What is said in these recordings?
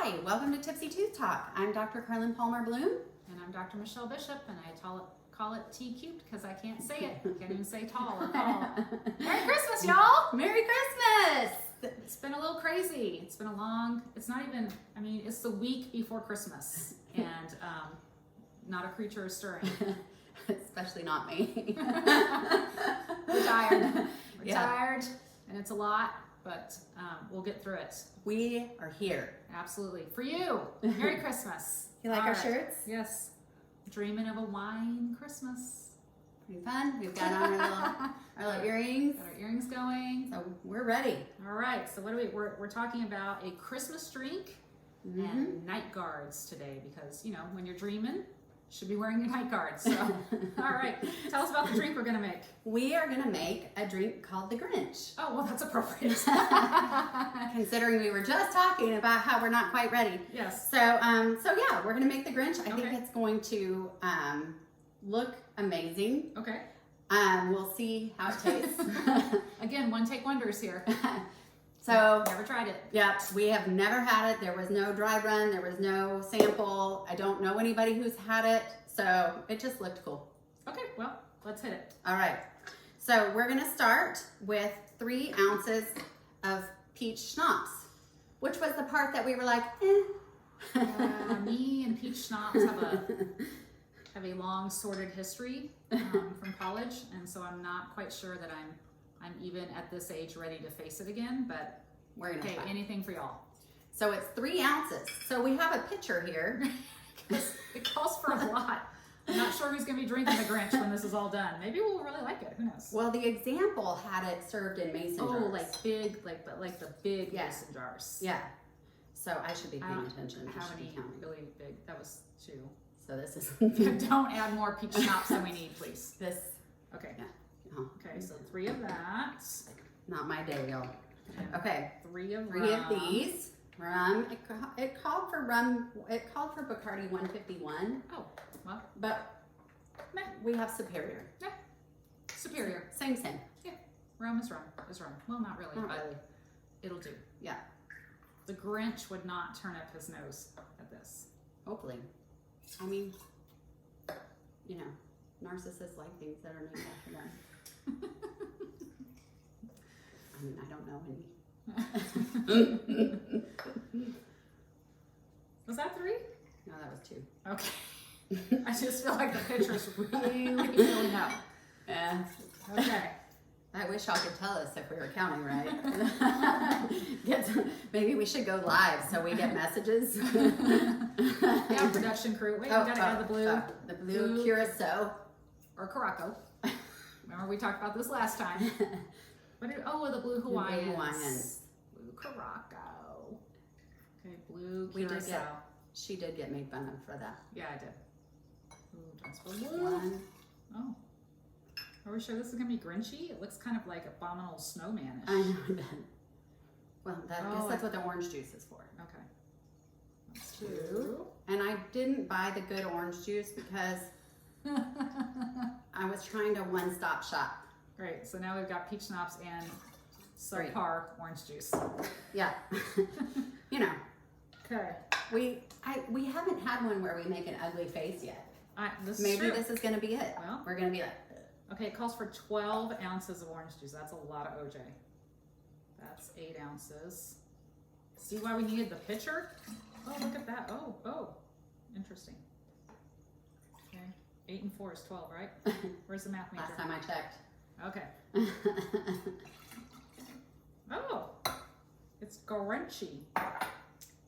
Hi, welcome to Tipsy Tooth Talk. I'm Dr. Carlin Palmer Bloom. And I'm Dr. Michelle Bishop, and I call it T-cubed because I can't say it. I can't even say tall or tall. Merry Christmas, y'all! Merry Christmas! It's been a little crazy. It's been it's it's the week before Christmas, and not a creature is stirring. Especially not me. We're tired. We're tired, and it's a lot, but we'll get through it. We are here. Absolutely. For you, Merry Christmas. You like our shirts? Yes. Dreaming of a wine Christmas. Pretty fun. We've got on our little earrings. Got our earrings going. So we're ready. All right. So we're talking about a Christmas drink and night guards today, because when you're dreaming, you should be wearing your night guards. So all right. Tell us about the drink we're gonna make. We are gonna make a drink called the Grinch. Oh, well, that's appropriate. Considering we were just talking about how we're not quite ready. Yes. So yeah, we're gonna make the Grinch. I think it's going to look amazing. Okay. We'll see how it tastes. Again, one take wonders here. So never tried it. Yeah, we have never had it. There was no dry run. There was no sample. I don't know anybody who's had it. So it just looked cool. Okay, well, let's hit it. All right. So we're gonna start with 3 ounces of peach schnapps, which was the part that we were like, Me and peach schnapps have a long sordid history from college, and so I'm not quite sure that I'm even at this age ready to face it again, but we're gonna try. Anything for y'all. So it's 3 ounces. So we have a pitcher here. It calls for a lot. I'm not sure who's gonna be drinking the Grinch when this is all done. Maybe we'll really like it. Who knows? Well, the example had it served in mason jars. Oh, like the big mason jars. Yeah. So I should be paying attention. How many really big? That was 2. So this is. Don't add more peach schnapps than we need, please. This. Okay. Yeah. Okay, so 3 of that. Not my day, y'all. Okay. 3 of these. Rum. It called for rum. It called for Bacardi 151. Oh, well. But we have Superior. Yeah. Superior. Same. Yeah. Rum is rum. Well, not really. Not but really. It'll do. Yeah. The Grinch would not turn up his nose at this. Hopefully. I mean, narcissists like things that are named after them. I mean, I don't know any. Was that 3? No, that was 2. Okay. I just feel like the pictures really know. Yeah. Okay. I wish y'all could tell us if we were counting right. Maybe we should go live so we get messages. Yeah, production crew. Wait, we gotta add the blue. The blue curacao. Or Caraco. Remember we talked about this last time. The blue Hawaiians. Blue Caraco. Okay, blue curacao. She did get made fun of for that. Yeah, I did. Ooh, don't spill blue. 1. Oh. Are we sure this is gonna be Grinchy? It looks kind of like Abominable Snowman-ish. I know that. Well, I guess that's what the orange juice is for. Okay. That's 2. And I didn't buy the good orange juice because I was trying to one-stop shop. Great. So now we've got peach schnapps and subpar orange juice. Yeah. Okay. We haven't had one where we make an ugly face yet. Maybe this is gonna be it. Well, we're gonna be like. Okay, it calls for 12 ounces of orange juice. That's a lot of OJ. That's 8 ounces. See why we needed the pitcher? Oh, look at that. Oh, interesting. Okay, 8 and 4 is 12, right? Where's the math major? Last time I checked. Okay. Oh, it's Grinchy.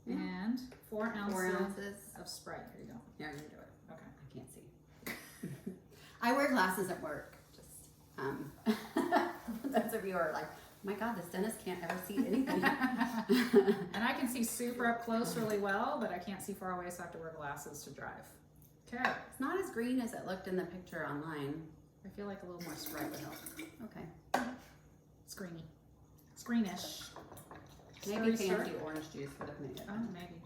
And 4 ounces of Sprite. Here you go. Yeah, you can do it. Okay. I can't see. I wear glasses at work. Just those of you who are like, oh my God, this dentist can't ever see anything. And I can see super up close really well, but I can't see far away, so I have to wear glasses to drive. Okay. It's not as green as it looked in the picture online. I feel like a little more Sprite would help. Okay. Screeny. Screenish. Maybe fancy orange juice would have made it. Oh, maybe.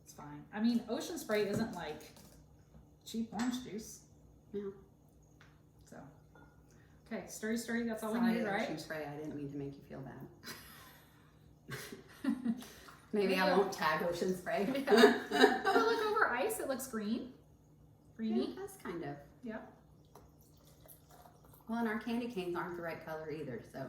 It's fine. I mean, Ocean Spray isn't like cheap orange juice. Yeah. So, okay, stirry, that's all we need, right? Ocean Spray, I didn't mean to make you feel bad. Maybe I won't tag Ocean Spray. Yeah. Oh, look over ice. It looks green. Greeny. Yeah, that's kind of. Yep. Well, and our candy canes aren't the right color either, so.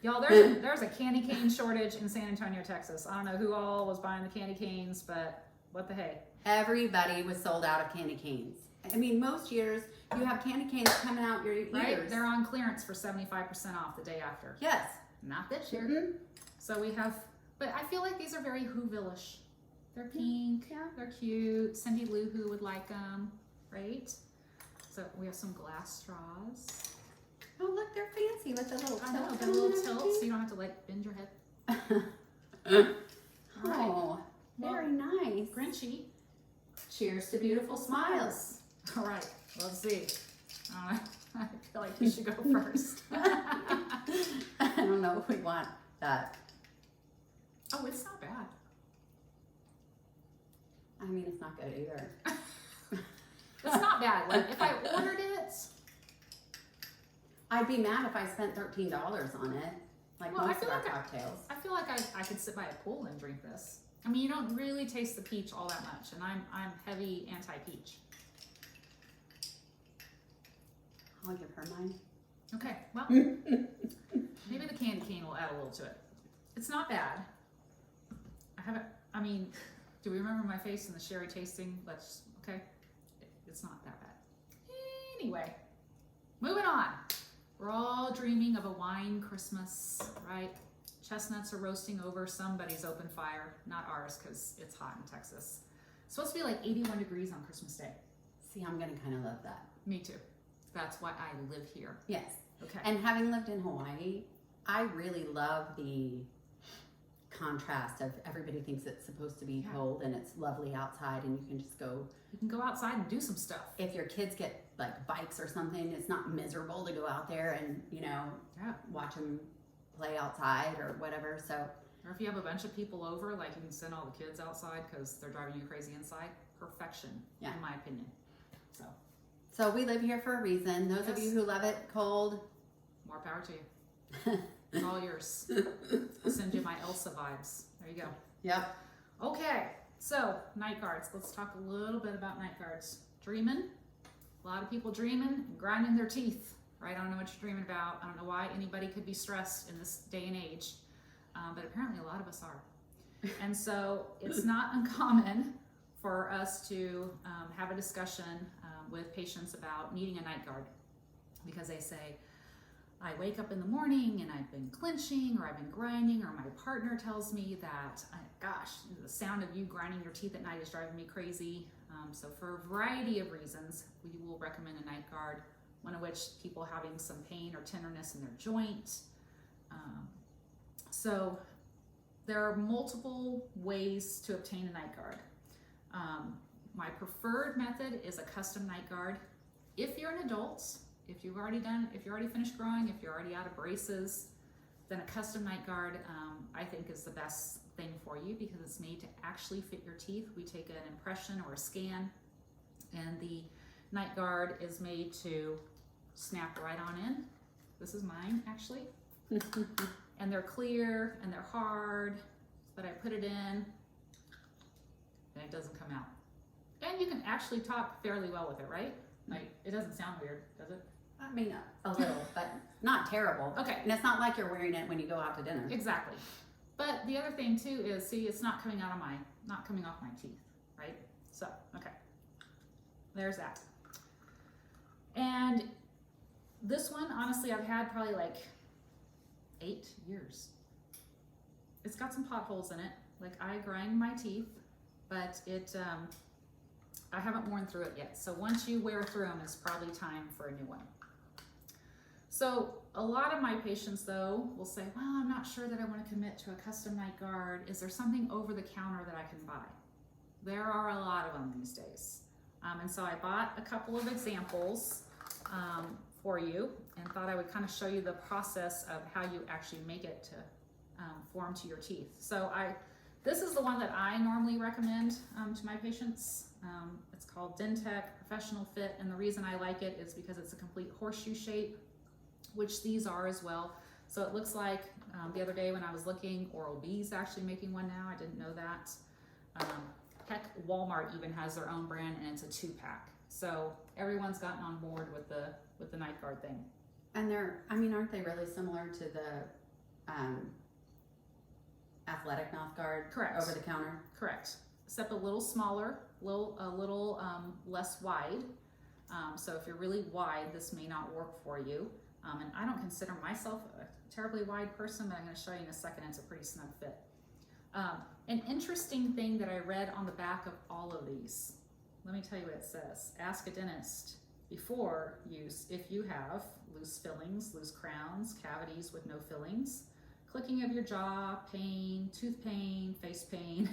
Y'all, there's a candy cane shortage in San Antonio, Texas. I don't know who all was buying the candy canes, but what the hey. Everybody was sold out of candy canes. I mean, most years you have candy canes coming out your ears. Right? They're on clearance for 75% off the day after. Yes. Not this year. Mm-hmm. So we have, but I feel like these are very Whoville-ish. They're pink. Yeah. They're cute. Cindy Lou Who would like them, right? So we have some glass straws. Oh, look, they're fancy with the little I know, tilt. the little tilt, so you don't have to like bend your head. All right. Oh, very nice. Grinchy. Cheers to beautiful smiles. All right, let's see. I feel like you should go first. I don't know if we want that. Oh, it's not bad. I mean, it's not good either. It's not bad. Like, if I ordered it, I'd be mad if I spent $13 on it, like Well, I most of feel our like cocktails. I feel like I could sit by a pool and drink this. I mean, you don't really taste the peach all that much, and I'm heavy anti-peach. I'll give her mine. Okay, well, maybe the candy cane will add a little to it. It's not bad. I mean, do we remember my face in the sherry tasting? Okay. It's not that bad. Anyway, moving on. We're all dreaming of a wine Christmas, right? Chestnuts are roasting over somebody's open fire, not ours because it's hot in Texas. It's supposed to be like 81 degrees on Christmas Day. See, I'm gonna kind of love that. Me too. That's why I live here. Yes. Okay. And having lived in Hawaii, I really love the contrast of everybody thinks it's supposed to be Yeah. cold and it's lovely outside and you can just go. You can go outside and do some stuff. If your kids get like bikes or something, it's not miserable to go out there and, Yeah. watch them play outside or whatever. So, Or if you have a bunch of people over, like you can send all the kids outside because they're driving you crazy inside. Perfection, Yeah. in my opinion. so we live here for a reason. Those of Yes. you who love it cold, More power to you. It's all yours. I'll send you my Elsa vibes. There you go. Yep. Okay, so night guards. Let's talk a little bit about night guards. Dreaming. A lot of people dreaming and grinding their teeth, right? I don't know what you're dreaming about. I don't know why anybody could be stressed in this day and age, but apparently a lot of us are. And so it's not uncommon for us to have a discussion with patients about needing a night guard because they say, I wake up in the morning and I've been clenching or I've been grinding or my partner tells me that, gosh, the sound of you grinding your teeth at night is driving me crazy. So for a variety of reasons, we will recommend a night guard, one of which people having some pain or tenderness in their joint. So there are multiple ways to obtain a night guard. My preferred method is a custom night guard. If you're an adult, if you've already finished growing, if you're already out of braces, then a custom night guard I think is the best thing for you because it's made to actually fit your teeth. We take an impression or a scan and the night guard is made to snap right on in. This is mine actually. And they're clear and they're hard, but I put it in and it doesn't come out. And you can actually talk fairly well with it, right? Like, it doesn't sound weird, does it? I mean, a little, but not terrible. Okay. And it's not like you're wearing it when you go out to dinner. Exactly. But the other thing too is, see, it's not coming off my teeth, right? So, okay. There's that. And this one, honestly, I've had probably like 8 years. It's got some potholes in it. Like, I grind my teeth, but I haven't worn through it yet. So once you wear through them, it's probably time for a new one. So a lot of my patients though will say, well, I'm not sure that I want to commit to a custom night guard. Is there something over the counter that I can buy? There are a lot of them these days. And so I bought a couple of examples for you and thought I would kind of show you the process of how you actually make it to form to your teeth. So this is the one that I normally recommend to my patients. It's called Dentec Professional Fit, and the reason I like it is because it's a complete horseshoe shape, which these are as well. So it looks like the other day when I was looking, Oral-B's actually making one now. I didn't know that. Heck, Walmart even has their own brand, and it's a 2-pack. So everyone's gotten on board with the night guard thing. And aren't they really similar to the athletic mouth guard? Correct. Over the counter? Correct. Except a little smaller, a little less wide. So if you're really wide, this may not work for you. And I don't consider myself a terribly wide person, but I'm going to show you in a second. It's a pretty snug fit. An interesting thing that I read on the back of all of these, let me tell you what it says. Ask a dentist before use if you have loose fillings, loose crowns, cavities with no fillings, clicking of your jaw, pain, tooth pain, face pain.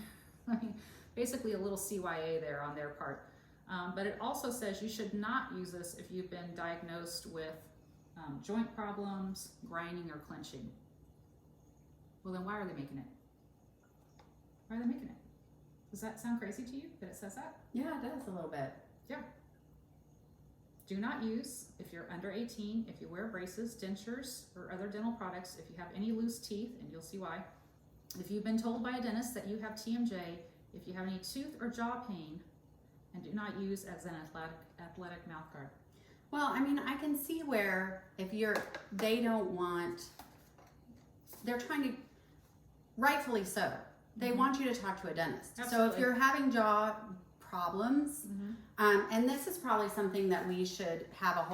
I mean, basically a little CYA there on their part. But it also says you should not use this if you've been diagnosed with joint problems, grinding, or clenching. Well, then why are they making it? Why are they making it? Does that sound crazy to you that it says that? Yeah, it does a little bit. Yeah. Do not use if you're under 18, if you wear braces, dentures, or other dental products, if you have any loose teeth, and you'll see why. If you've been told by a dentist that you have TMJ, if you have any tooth or jaw pain, and do not use as an athletic mouth guard. Well, I can see where if they don't want, they're trying to, rightfully so, they want you to talk to a dentist. Absolutely. So if you're having jaw problems, and this is probably something that we should have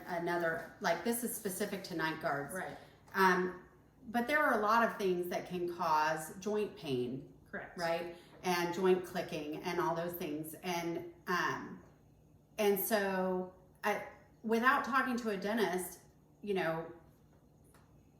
another, like this is specific to night guards. Right. But there are a lot of things that can cause joint pain. Correct. Right? And joint clicking and all those things. And so without talking to a dentist,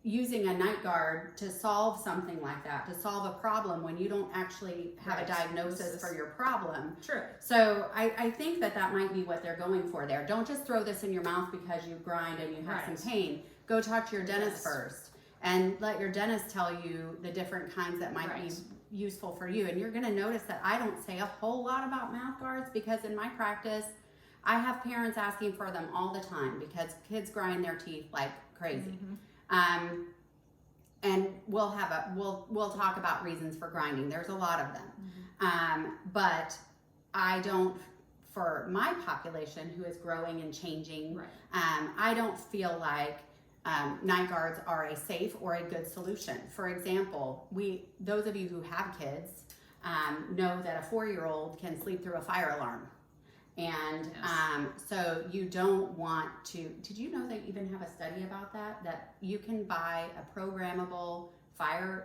using a night guard to solve something like that, to solve a problem when you don't actually have a diagnosis for your problem. True. So I think that might be what they're going for there. Don't just throw this in your mouth because you grind and you have some pain. Go talk to your dentist first and let your dentist tell you the different kinds that might be useful for you. And you're going to notice that I don't say a whole lot about mouth guards because in my practice, I have parents asking for them all the time because kids grind their teeth like crazy. And we'll talk about reasons for grinding. There's a lot of them. But I don't, for my population who is growing and changing, I don't feel like night guards are a safe or a good solution. For example, those of you who have kids know that a 4-year-old can sleep through a fire alarm. And so you don't want to, did you know they even have a study about that you can buy a programmable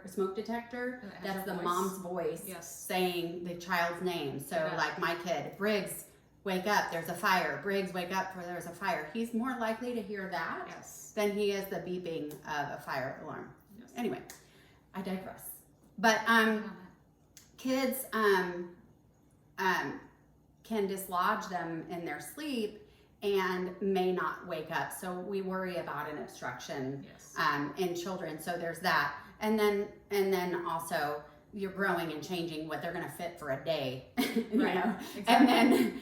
smoke detector that's the mom's voice saying the child's name. So like my kid, Briggs, wake up, there's a fire. Briggs, wake up, there's a fire. He's more likely to hear that than he is the beeping of a fire alarm. Anyway, I digress. But kids can dislodge them in their sleep and may not wake up. So we worry about an obstruction in children. So there's that. And then also you're growing and changing what they're going to fit for a day. you know? Exactly. And then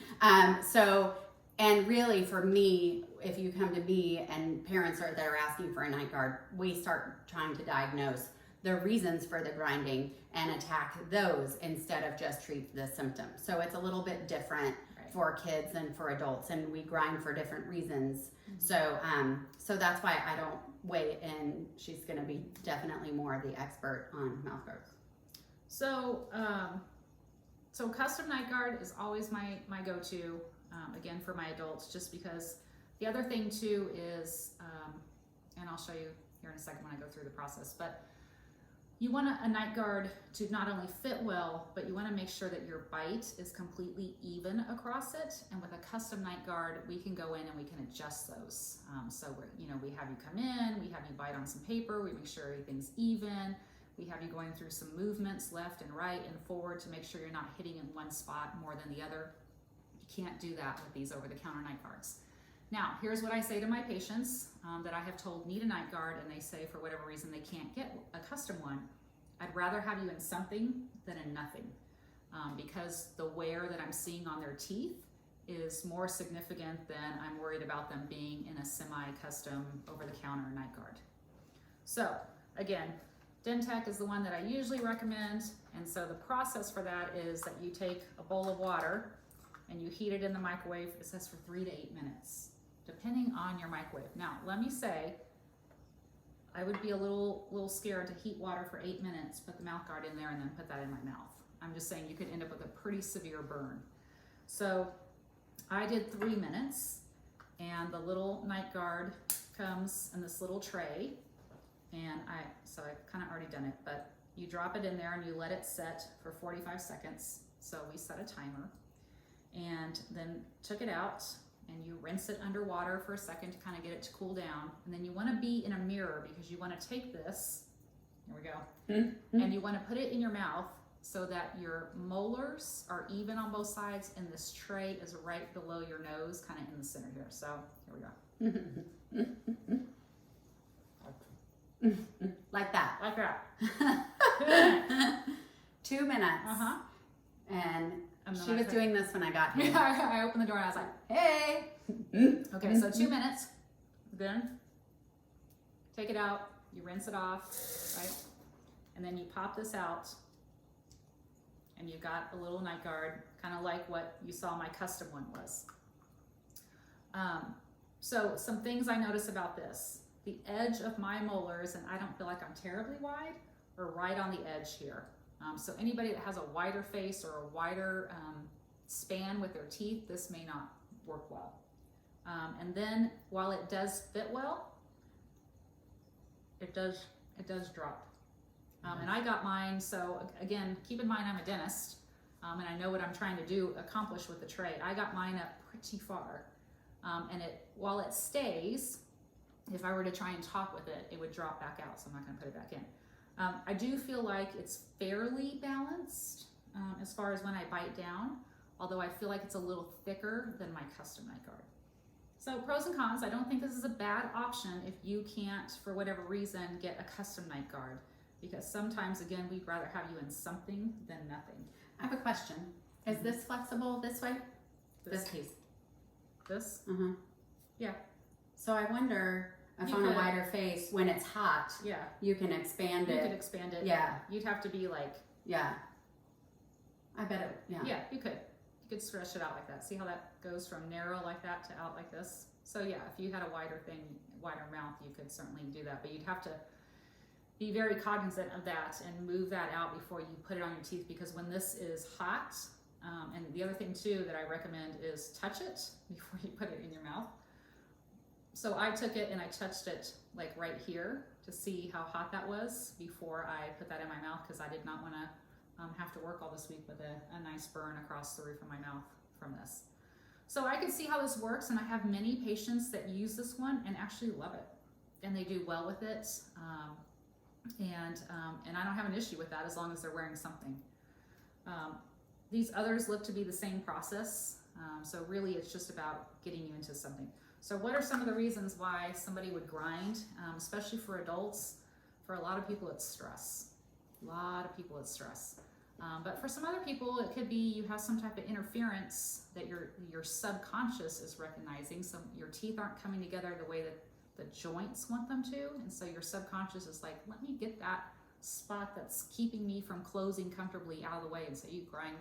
and really for me, if you come to me and parents that are asking for a night guard, we start trying to diagnose the reasons for the grinding and attack those instead of just treat the symptoms. So it's a little bit different for kids than for adults, and we grind for different reasons. So that's why I don't weigh in. She's going to be definitely more the expert on mouth guards. So custom night guard is always my go-to, again, for my adults, just because the other thing too is, and I'll show you here in a second when I go through the process, but you want a night guard to not only fit well, but you want to make sure that your bite is completely even across it. And with a custom night guard, we can go in and we can adjust those. So we have you come in, we have you bite on some paper, we make sure everything's even. We have you going through some movements left and right and forward to make sure you're not hitting in one spot more than the other. You can't do that with these over-the-counter night guards. Now, here's what I say to my patients that I have told need a night guard, and they say for whatever reason they can't get a custom one. I'd rather have you in something than in nothing, because the wear that I'm seeing on their teeth is more significant than I'm worried about them being in a semi-custom over-the-counter night guard. So again, Dentec is the one that I usually recommend. And so the process for that is that you take a bowl of water and you heat it in the microwave. It says for 3 to 8 minutes, depending on your microwave. Now, let me say, I would be a little scared to heat water for 8 minutes, put the mouth guard in there, and then put that in my mouth. I'm just saying you could end up with a pretty severe burn. So I did 3 minutes, and the little night guard comes in this little tray. And I've kind of already done it, but you drop it in there and you let it set for 45 seconds. So we set a timer and then took it out and you rinse it underwater for a second to kind of get it to cool down. And then you want to be in a mirror because you want to take this, here we go, and you want to put it in your mouth so that your molars are even on both sides and this tray is right below your nose, kind of in the center here. So here we go. Like that. Like that. 2 minutes. Uh-huh. And she was doing this when I got here. Yeah, I opened the door and I was like, hey. Okay, so 2 minutes. Then take it out. You rinse it off, right? And then you pop this out. And you've got a little night guard, kind of like what you saw my custom one was. So some things I notice about this. The edge of my molars, and I don't feel like I'm terribly wide, are right on the edge here. So anybody that has a wider face or a wider span with their teeth, this may not work well. And then while it does fit well, it does drop. And I got mine, so again, keep in mind I'm a dentist, and I know what I'm trying to accomplish with the tray. I got mine up pretty far, and while it stays, if I were to try and talk with it, it would drop back out, so I'm not going to put it back in. I do feel like it's fairly balanced as far as when I bite down, although I feel like it's a little thicker than my custom night guard. So pros and cons, I don't think this is a bad option if you can't, for whatever reason, get a custom night guard, because sometimes, again, we'd rather have you in something than nothing. I have a question. Is this flexible this way? This piece. This? Uh-huh. Yeah. So I wonder if You on could. a wider face, when it's hot, Yeah. you can expand You it. could expand it. Yeah. You'd have to be like, Yeah. I bet it, yeah. yeah, you could. You could stretch it out like that. See how that goes from narrow like that to out like this? So yeah, if you had a wider mouth, you could certainly do that, but you'd have to be very cognizant of that and move that out before you put it on your teeth, because when this is hot, and the other thing too that I recommend is touch it before you put it in your mouth. So I took it and I touched it like right here to see how hot that was before I put that in my mouth, because I did not want to have to work all this week with a nice burn across the roof of my mouth from this. So I can see how this works, and I have many patients that use this one and actually love it, and they do well with it, and I don't have an issue with that as long as they're wearing something. These others look to be the same process, so really it's just about getting you into something. So what are some of the reasons why somebody would grind, especially for adults? For a lot of people, it's stress. A lot of people, it's stress. But for some other people, it could be you have some type of interference that your subconscious is recognizing. Your teeth aren't coming together the way that the joints want them to, and so your subconscious is like, let me get that spot that's keeping me from closing comfortably out of the way, and so you grind,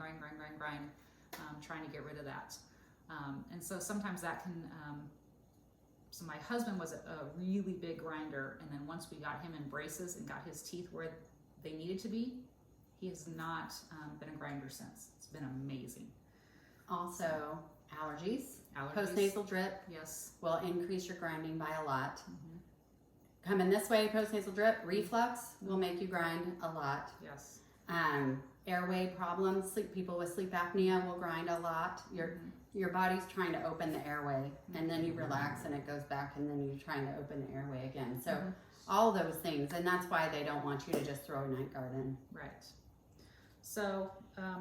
trying to get rid of that. And so sometimes that can, so my husband was a really big grinder, and then once we got him in braces and got his teeth where they needed to be, he has not been a grinder since. It's been amazing. Also, allergies. Allergies. Postnasal drip. Yes. Will increase your grinding by a lot. Coming this way, postnasal drip, reflux will make you grind a lot. Yes. Airway problems, people with sleep apnea will grind a lot. Your body's trying to open the airway, and then you relax and it goes back, and then you're trying to open the airway again. So all those things, and that's why they don't want you to just throw a night guard in. Right. So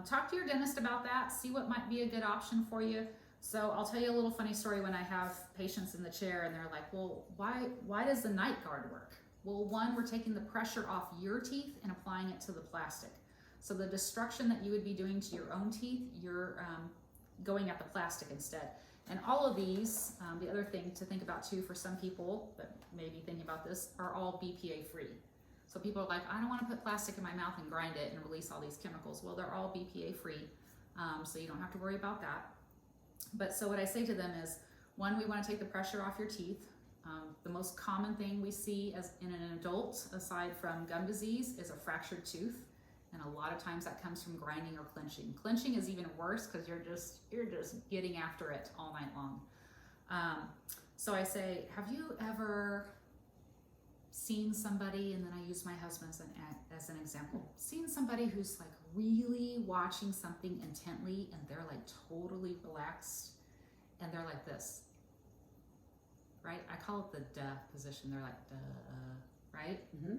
talk to your dentist about that. See what might be a good option for you. So I'll tell you a little funny story when I have patients in the chair and they're like, well, why does the night guard work? Well, one, we're taking the pressure off your teeth and applying it to the plastic. So the destruction that you would be doing to your own teeth, you're going at the plastic instead. And all of these, the other thing to think about too for some people that may be thinking about this, are all BPA free. So people are like, I don't want to put plastic in my mouth and grind it and release all these chemicals. Well, they're all BPA free, so you don't have to worry about that. But so what I say to them is, one, we want to take the pressure off your teeth. The most common thing we see as in an adult, aside from gum disease, is a fractured tooth. And a lot of times that comes from grinding or clenching. Clenching is even worse because you're just getting after it all night long. So I say, have you ever seen somebody, and then I use my husband as an example, seen somebody who's like really watching something intently and they're like totally relaxed and they're like this, right? I call it the duh position. They're like, duh, right? Mm-hmm.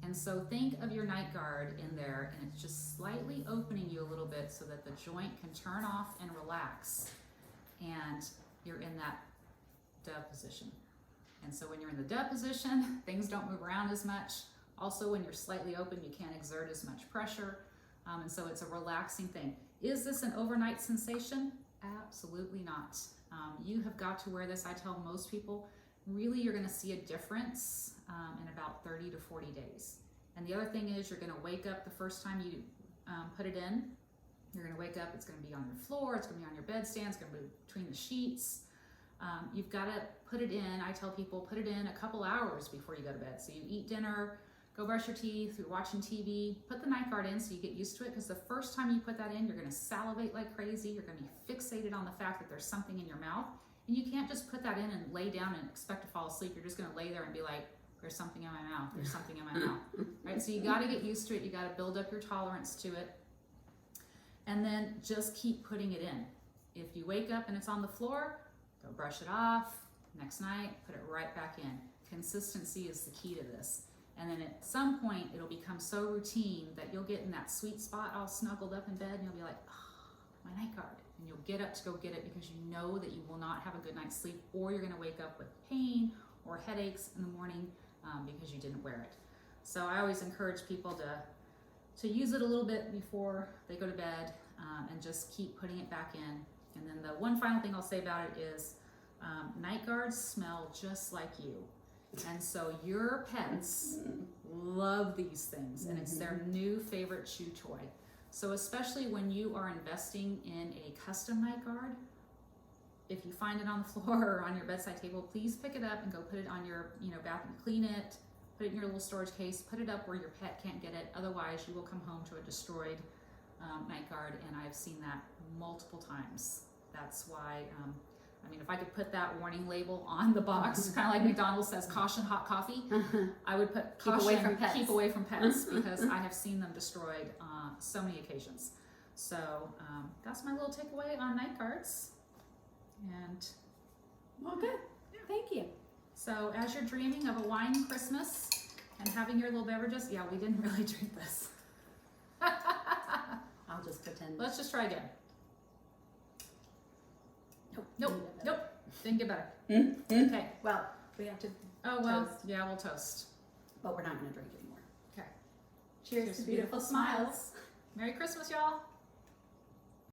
And so think of your night guard in there, and it's just slightly opening you a little bit so that the joint can turn off and relax, and you're in that duh position. And so when you're in the duh position, things don't move around as much. Also, when you're slightly open, you can't exert as much pressure. And so it's a relaxing thing. Is this an overnight sensation? Absolutely not. You have got to wear this. I tell most people, really you're going to see a difference in about 30 to 40 days. And the other thing is you're going to wake up the first time you put it in. You're going to wake up, it's going to be on your floor, it's going to be on your bedstand, it's going to be between the sheets. You've got to put it in. I tell people, put it in a couple hours before you go to bed. So you eat dinner, go brush your teeth, you're watching TV, put the night guard in so you get used to it, because the first time you put that in, you're going to salivate like crazy. You're going to be fixated on the fact that there's something in your mouth. And you can't just put that in and lay down and expect to fall asleep. You're just going to lay there and be like, there's something in my mouth, there's something in my mouth, right? So you got to get used to it. You got to build up your tolerance to it. And then just keep putting it in. If you wake up and it's on the floor, go brush it off. Next night, put it right back in. Consistency is the key to this. And then at some point, it'll become so routine that you'll get in that sweet spot all snuggled up in bed and you'll be like, oh, my night guard. And you'll get up to go get it because you know that you will not have a good night's sleep, or you're going to wake up with pain or headaches in the morning because you didn't wear it. So I always encourage people to use it a little bit before they go to bed and just keep putting it back in. And then the one final thing I'll say about it is night guards smell just like you. And so your pets love these things, and it's their new favorite chew toy. So especially when you are investing in a custom night guard, if you find it on the floor or on your bedside table, please pick it up and go put it on your bathroom, clean it, put it in your little storage case, put it up where your pet can't get it. Otherwise, you will come home to a destroyed night guard, and I've seen that multiple times. That's why, if I could put that warning label on the box, kind of like McDonald's says, caution, hot coffee, I would put caution, keep away from pets, because I have seen them destroyed so many occasions. So that's my little takeaway on night guards. And well, good. Yeah. Thank you. So as you're dreaming of a wine Christmas and having your little beverages, yeah, we didn't really drink this. I'll just pretend. Let's just try again. Nope. Didn't get better. Okay. Well, we have to. Oh, well, toast. Yeah, we'll toast. But we're not going to drink anymore. Okay. Cheers to beautiful smiles. Merry Christmas, y'all.